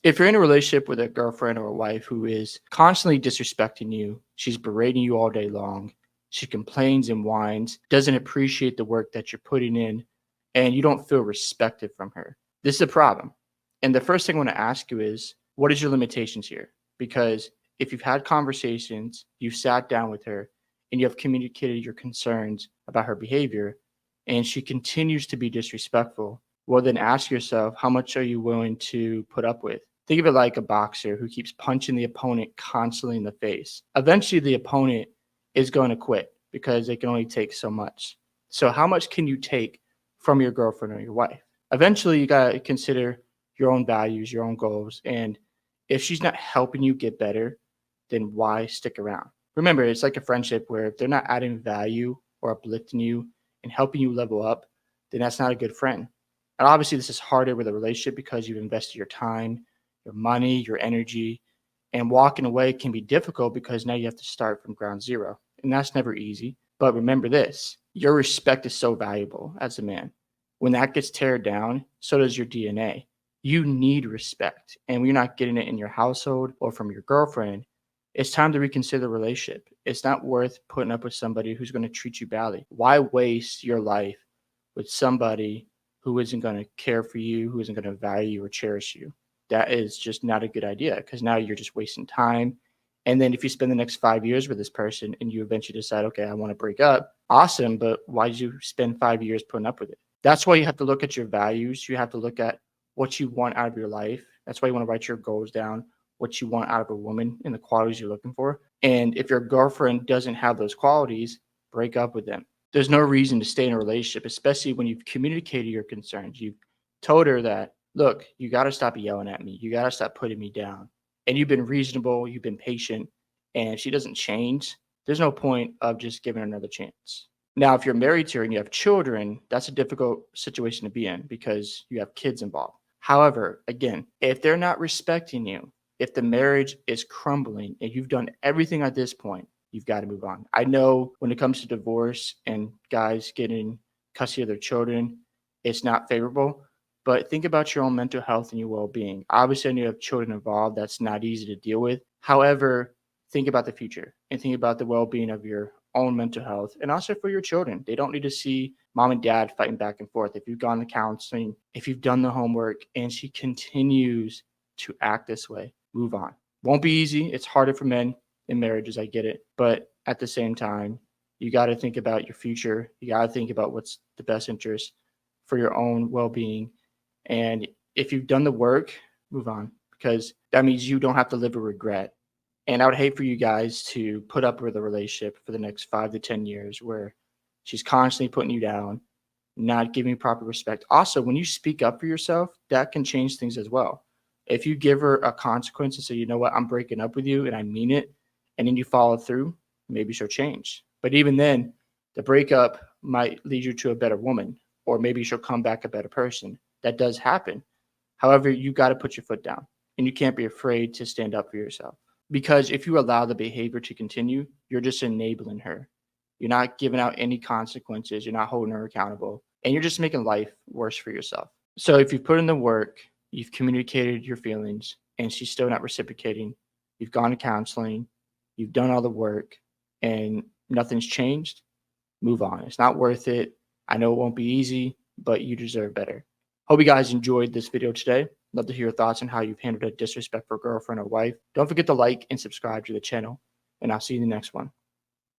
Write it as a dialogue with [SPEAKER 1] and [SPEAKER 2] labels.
[SPEAKER 1] If you're in a relationship with a girlfriend or a wife who is constantly disrespecting you, she's berating you all day long, she complains and whines, doesn't appreciate the work that you're putting in, and you don't feel respected from her, this is a problem. And the first thing I want to ask you is, what is your limitations here? Because if you've had conversations, you've sat down with her, and you have communicated your concerns about her behavior, and she continues to be disrespectful, well, then ask yourself, how much are you willing to put up with? Think of it like a boxer who keeps punching the opponent constantly in the face. Eventually, the opponent is going to quit because they can only take so much. So, how much can you take from your girlfriend or your wife? Eventually, you got to consider your own values, your own goals. And if she's not helping you get better, then why stick around? Remember, it's like a friendship where if they're not adding value or uplifting you and helping you level up, then that's not a good friend. And obviously, this is harder with a relationship because you've invested your time, your money, your energy, and walking away can be difficult because now you have to start from ground zero. And that's never easy. But remember this, your respect is so valuable as a man. When that gets teared down, so does your DNA. You need respect. And when you're not getting it in your household or from your girlfriend, it's time to reconsider the relationship. It's not worth putting up with somebody who's going to treat you badly. Why waste your life with somebody who isn't going to care for you, who isn't going to value or cherish you? That is just not a good idea because now you're just wasting time. And then if you spend the next 5 years with this person and you eventually decide, okay, I want to break up, awesome. But why did you spend 5 years putting up with it? That's why you have to look at your values. You have to look at what you want out of your life. That's why you want to write your goals down, what you want out of a woman and the qualities you're looking for. And if your girlfriend doesn't have those qualities, break up with them. There's no reason to stay in a relationship, especially when you've communicated your concerns. You've told her that, look, you got to stop yelling at me. You got to stop putting me down. And you've been reasonable, you've been patient, and she doesn't change. There's no point of just giving her another chance. Now, if you're married to her and you have children, that's a difficult situation to be in because you have kids involved. However, again, if they're not respecting you, if the marriage is crumbling and you've done everything at this point, you've got to move on. I know when it comes to divorce and guys getting custody of their children, it's not favorable, but think about your own mental health and your well being. Obviously, when you have children involved, that's not easy to deal with. However, think about the future and think about the well being of your own mental health and also for your children. They don't need to see mom and dad fighting back and forth. If you've gone to counseling, if you've done the homework and she continues to act this way, move on. Won't be easy. It's harder for men in marriages. I get it. But at the same time, you got to think about your future. You got to think about what's the best interest for your own well being. And if you've done the work, move on because that means you don't have to live with regret. And I would hate for you guys to put up with a relationship for the next 5 to 10 years where she's constantly putting you down, not giving you proper respect. Also, when you speak up for yourself, that can change things as well. If you give her a consequence and say, you know what, I'm breaking up with you and I mean it, and then you follow through, maybe she'll change. But even then, the breakup might lead you to a better woman, or maybe she'll come back a better person. That does happen. However, you got to put your foot down and you can't be afraid to stand up for yourself. Because if you allow the behavior to continue, you're just enabling her. You're not giving out any consequences. You're not holding her accountable. And you're just making life worse for yourself. So if you've put in the work, you've communicated your feelings, and she's still not reciprocating, you've gone to counseling, you've done all the work, and nothing's changed, move on. It's not worth it. I know it won't be easy, but you deserve better. Hope you guys enjoyed this video today. Love to hear your thoughts on how you've handled a disrespectful girlfriend or wife. Don't forget to like and subscribe to the channel, and I'll see you in the next one.